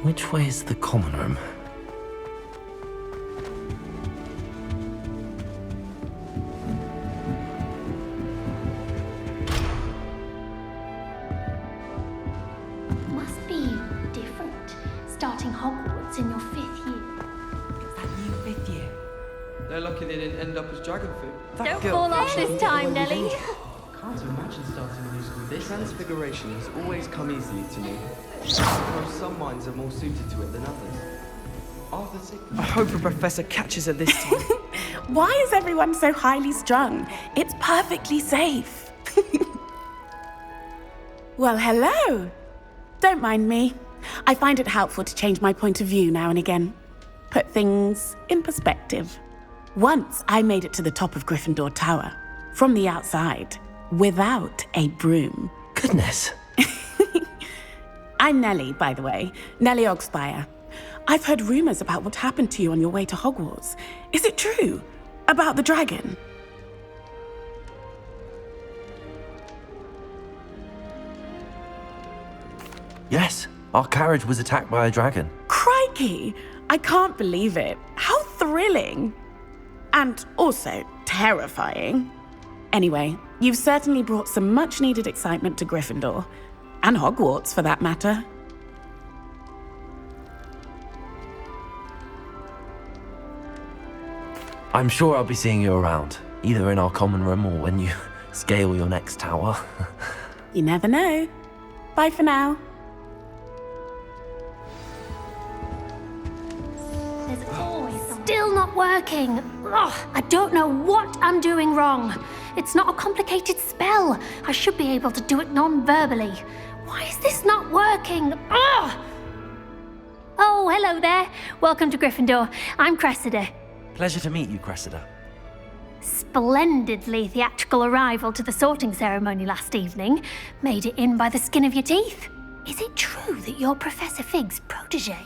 Which way is the common room? Must be different, starting Hogwarts in your 5th year. It's that new 5th year. They're lucky they didn't end up as dragon food. Don't fall off this time, Nelly. Can't imagine starting a new school. This transfiguration has always come easily to me. I suppose some minds are more suited to it than others. After six... I hope a professor catches her this time. Why is everyone so highly strung? It's perfectly safe. Well, hello. Don't mind me. I find it helpful to change my point of view now and again. Put things in perspective. Once I made it to the top of Gryffindor Tower, from the outside, without a broom. Goodness. I'm Nellie, by the way. Nellie Ogspire. I've heard rumors about what happened to you on your way to Hogwarts. Is it true? About the dragon? Yes, our carriage was attacked by a dragon. Crikey! I can't believe it. How thrilling! And also terrifying. Anyway, you've certainly brought some much-needed excitement to Gryffindor. And Hogwarts, for that matter. I'm sure I'll be seeing you around, either in our common room or when you scale your next tower. You never know. Bye for now. There's always still not working. Ugh, I don't know what I'm doing wrong. It's not a complicated spell. I should be able to do it non-verbally. Why is this not working? Ugh! Oh, hello there. Welcome to Gryffindor. I'm Cressida. Pleasure to meet you, Cressida. Splendidly theatrical arrival to the sorting ceremony last evening. Made it in by the skin of your teeth. Is it true that you're Professor Fig's protege?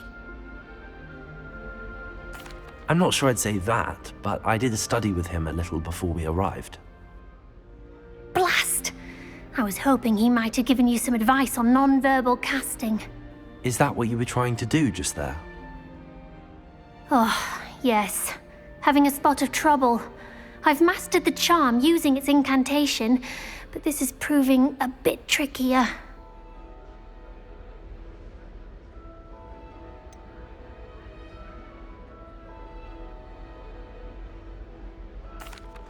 I'm not sure I'd say that, but I did a study with him a little before we arrived. Blast! I was hoping he might have given you some advice on non-verbal casting. Is that what you were trying to do just there? Oh, yes. Having a spot of trouble. I've mastered the charm using its incantation, but this is proving a bit trickier.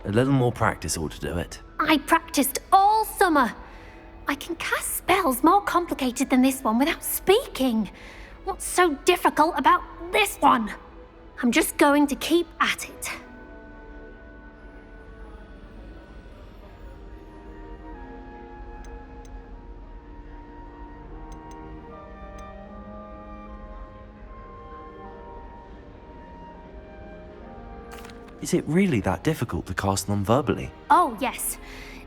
A little more practice ought to do it. I practiced all summer. I can cast spells more complicated than this one without speaking. What's so difficult about this one? I'm just going to keep at it. Is it really that difficult to cast non-verbally? Oh, yes.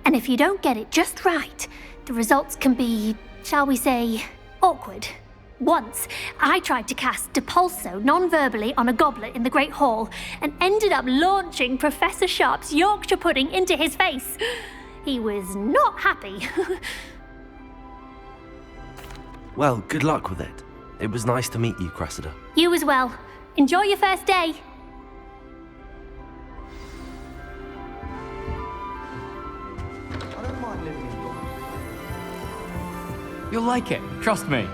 And if you don't get it just right, the results can be, shall we say, awkward. Once, I tried to cast Depulso non-verbally on a goblet in the Great Hall and ended up launching Professor Sharp's Yorkshire pudding into his face. He was not happy. Well, good luck with it. It was nice to meet you, Cressida. You as well. Enjoy your first day. I don't mind living in York. You'll like it, trust me.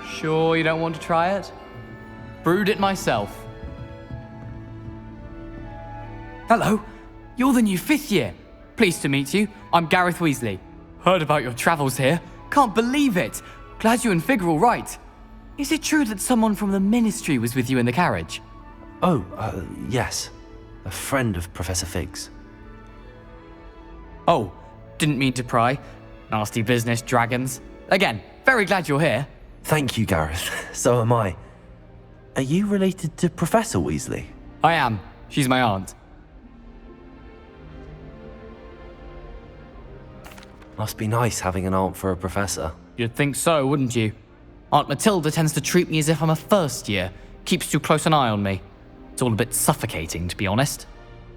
Sure you don't want to try it? Brewed it myself. Hello, you're the new 5th year. Pleased to meet you. I'm Gareth Weasley. Heard about your travels here. Can't believe it. Glad you and Fig are all right. Is it true that someone from the Ministry was with you in the carriage? Oh, yes. A friend of Professor Fig's. Oh, didn't mean to pry. Nasty business, dragons. Again, very glad you're here. Thank you, Gareth. So am I. Are you related to Professor Weasley? I am. She's my aunt. Must be nice having an aunt for a professor. You'd think so, wouldn't you? Aunt Matilda tends to treat me as if I'm a first year. Keeps too close an eye on me. It's all a bit suffocating, to be honest.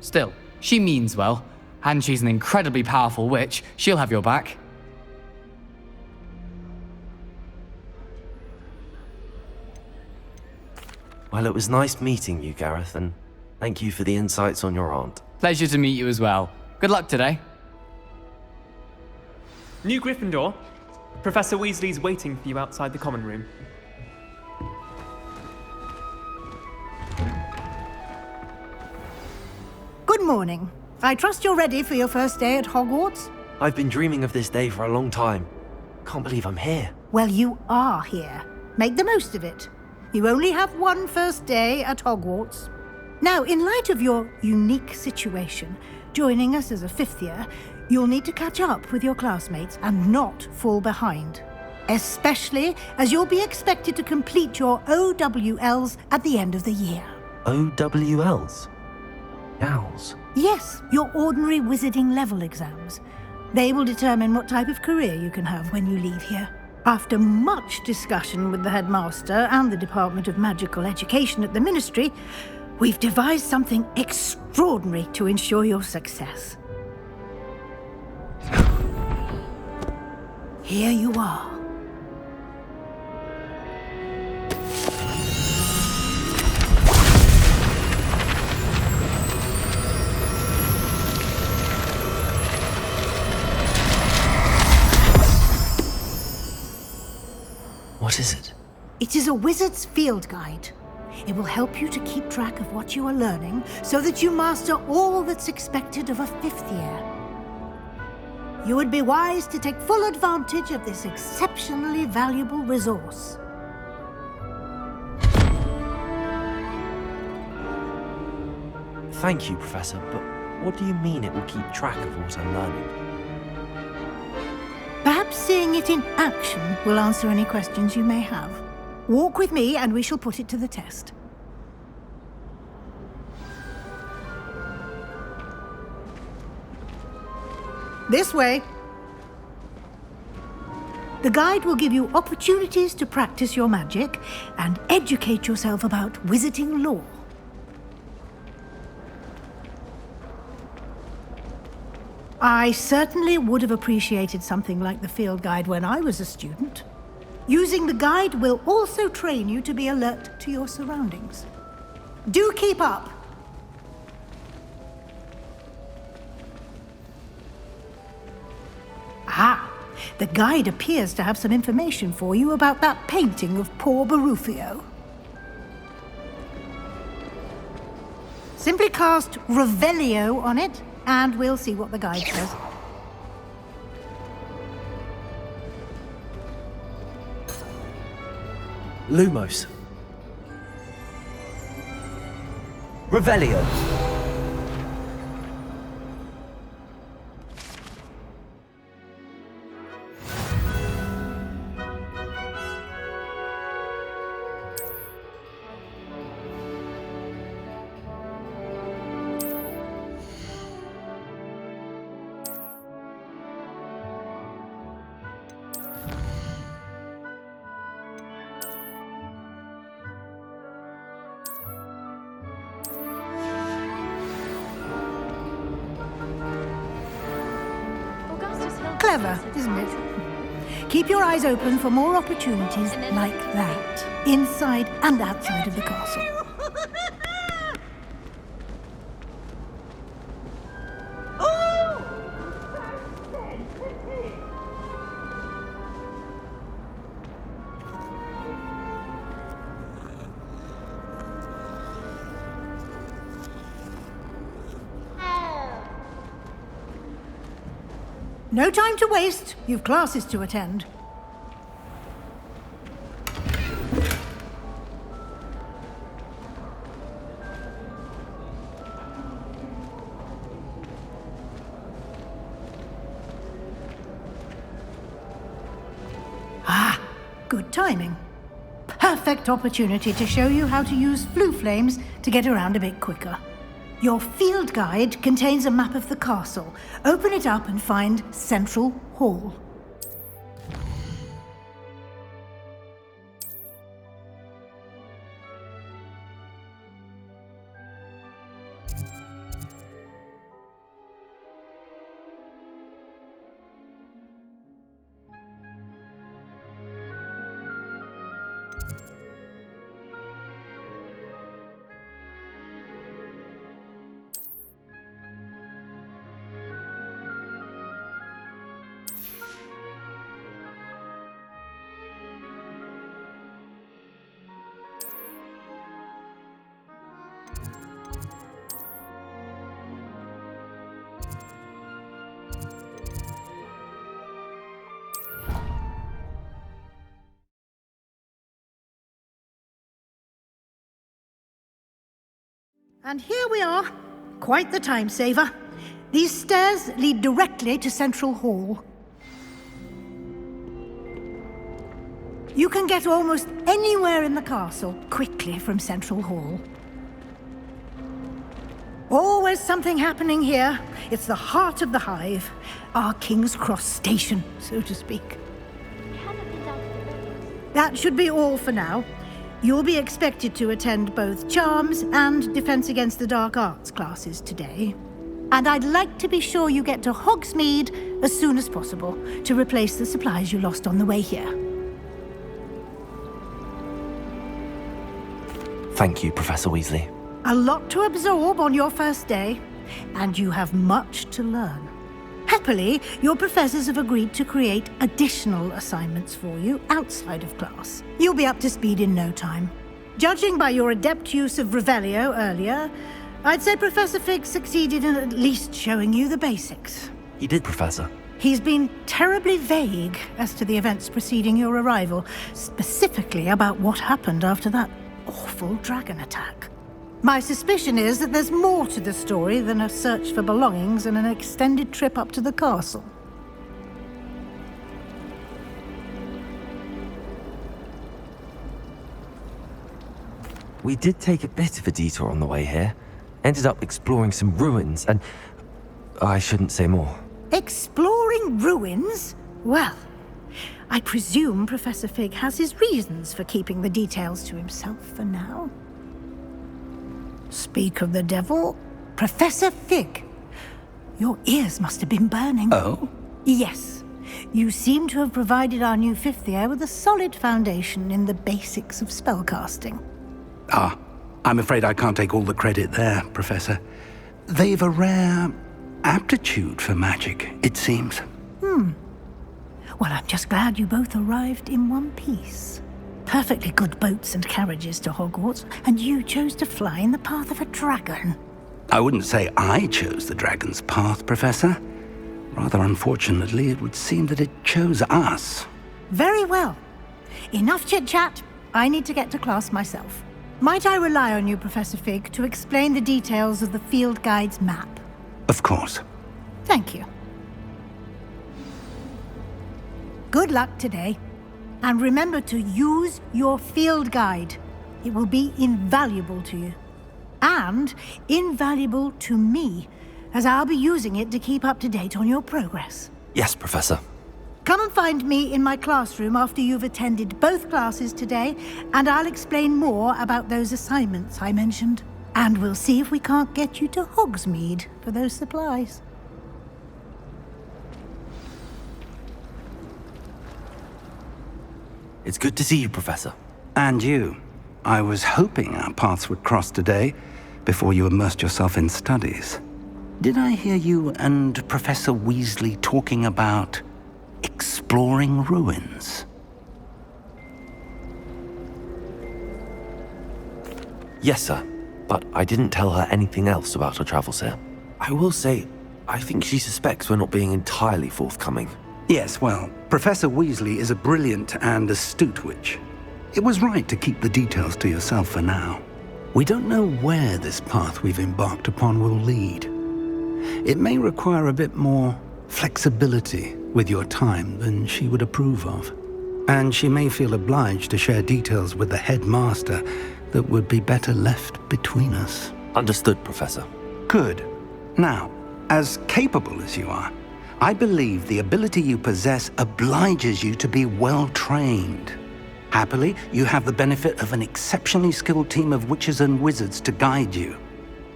Still, she means well. And she's an incredibly powerful witch. She'll have your back. Well, it was nice meeting you, Gareth, and thank you for the insights on your aunt. Pleasure to meet you as well. Good luck today. New Gryffindor. Professor Weasley's waiting for you outside the common room. Good morning. I trust you're ready for your first day at Hogwarts? I've been dreaming of this day for a long time. Can't believe I'm here. Well, you are here. Make the most of it. You only have one first day at Hogwarts. Now, in light of your unique situation, joining us as a fifth year, you'll need to catch up with your classmates and not fall behind. Especially as you'll be expected to complete your OWLs at the end of the year. OWLs? Owls? Yes, your ordinary wizarding level exams. They will determine what type of career you can have when you leave here. After much discussion with the headmaster and the Department of Magical Education at the Ministry, we've devised something extraordinary to ensure your success. Here you are. What is it? It is a wizard's field guide. It will help you to keep track of what you are learning so that you master all that's expected of a fifth year. You would be wise to take full advantage of this exceptionally valuable resource. Thank you, Professor, but what do you mean it will keep track of what I'm learning? Perhaps seeing it in action will answer any questions you may have. Walk with me and we shall put it to the test. This way. The guide will give you opportunities to practice your magic and educate yourself about wizarding lore. I certainly would have appreciated something like the field guide when I was a student. Using the guide will also train you to be alert to your surroundings. Do keep up! Ah, the guide appears to have some information for you about that painting of poor Barufio. Simply cast Revelio on it, and we'll see what the guide says. Lumos. Revelio. Clever, isn't it? Keep your eyes open for more opportunities like that, inside and outside of the castle. No time to waste. You've classes to attend. Ah, good timing. Perfect opportunity to show you how to use flue flames to get around a bit quicker. Your field guide contains a map of the castle. Open it up and find Central Hall. And here we are. Quite the time saver. These stairs lead directly to Central Hall. You can get almost anywhere in the castle quickly from Central Hall. Always something happening here. It's the heart of the hive. Our King's Cross station, so to speak. That should be all for now. You'll be expected to attend both Charms and Defense Against the Dark Arts classes today. And I'd like to be sure you get to Hogsmeade as soon as possible to replace the supplies you lost on the way here. Thank you, Professor Weasley. A lot to absorb on your first day, and you have much to learn. Happily, your professors have agreed to create additional assignments for you outside of class. You'll be up to speed in no time. Judging by your adept use of Revelio earlier, I'd say Professor Fig succeeded in at least showing you the basics. He did, Professor. He's been terribly vague as to the events preceding your arrival, specifically about what happened after that awful dragon attack. My suspicion is that there's more to the story than a search for belongings and an extended trip up to the castle. We did take a bit of a detour on the way here. Ended up exploring some ruins and... I shouldn't say more. Exploring ruins? Well, I presume Professor Fig has his reasons for keeping the details to himself for now. Speak of the devil, Professor Fig. Your ears must have been burning. Oh? Yes. You seem to have provided our new fifth year with a solid foundation in the basics of spellcasting. Ah, I'm afraid I can't take all the credit there, Professor. They've a rare aptitude for magic, it seems. Well, I'm just glad you both arrived in one piece. Perfectly good boats and carriages to Hogwarts, and you chose to fly in the path of a dragon. I wouldn't say I chose the dragon's path, Professor. Rather unfortunately, it would seem that it chose us. Very well. Enough chit-chat. I need to get to class myself. Might I rely on you, Professor Fig, to explain the details of the field guide's map? Of course. Thank you. Good luck today. And remember to use your field guide. It will be invaluable to you. And invaluable to me, as I'll be using it to keep up to date on your progress. Yes, Professor. Come and find me in my classroom after you've attended both classes today, and I'll explain more about those assignments I mentioned. And we'll see if we can't get you to Hogsmeade for those supplies. It's good to see you, Professor. And you. I was hoping our paths would cross today, before you immersed yourself in studies. Did I hear you and Professor Weasley talking about exploring ruins? Yes, sir. But I didn't tell her anything else about our travels here. I will say, I think she suspects we're not being entirely forthcoming. Yes, well, Professor Weasley is a brilliant and astute witch. It was right to keep the details to yourself for now. We don't know where this path we've embarked upon will lead. It may require a bit more flexibility with your time than she would approve of. And she may feel obliged to share details with the headmaster that would be better left between us. Understood, Professor. Good. Now, as capable as you are, I believe the ability you possess obliges you to be well-trained. Happily, you have the benefit of an exceptionally skilled team of witches and wizards to guide you.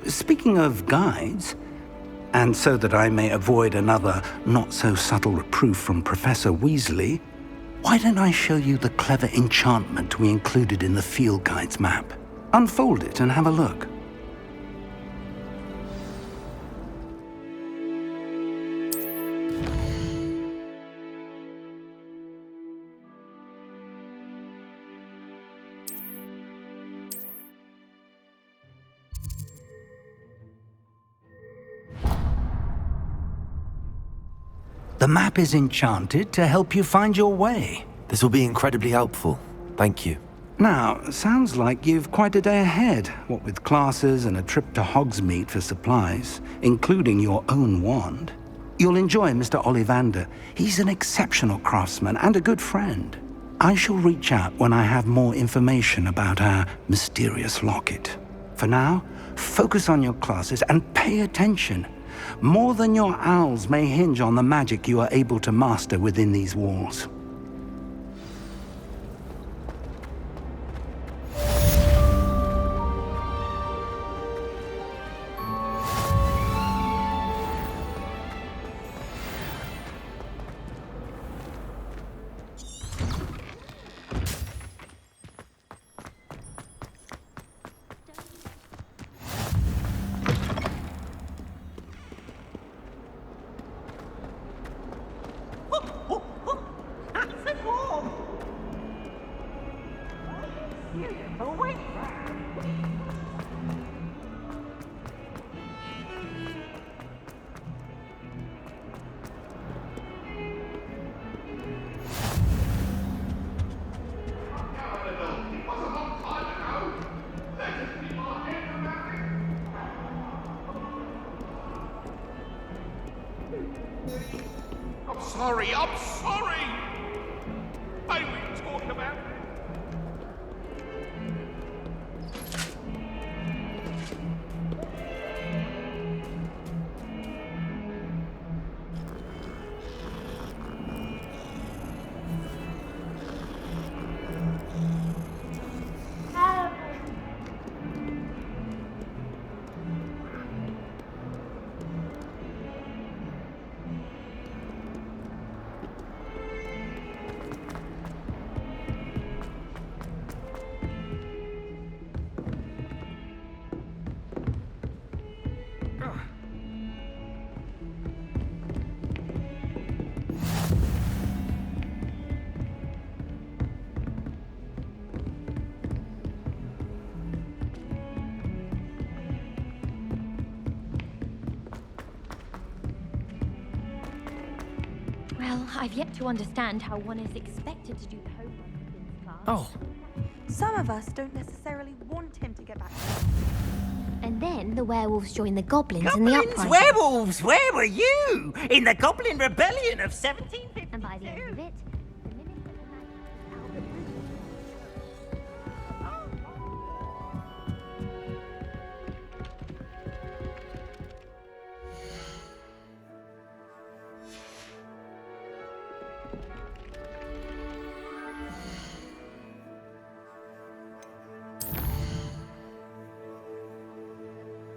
Speaking of guides, and so that I may avoid another not-so-subtle reproof from Professor Weasley, why don't I show you the clever enchantment we included in the field guide's map? Unfold it and have a look. The map is enchanted to help you find your way. This will be incredibly helpful. Thank you. Now, sounds like you've quite a day ahead, what with classes and a trip to Hogsmeade for supplies, including your own wand. You'll enjoy Mr. Ollivander. He's an exceptional craftsman and a good friend. I shall reach out when I have more information about our mysterious locket. For now, focus on your classes and pay attention. More than your owls may hinge on the magic you are able to master within these walls. I'm sorry! May we talk about it? Well, I've yet to understand how one is expected to do the homework in this class. Oh. Some of us don't necessarily want him to get back. And then the werewolves join the goblins in the Goblins? uprising. Werewolves? Where were you? In the Goblin Rebellion of 17...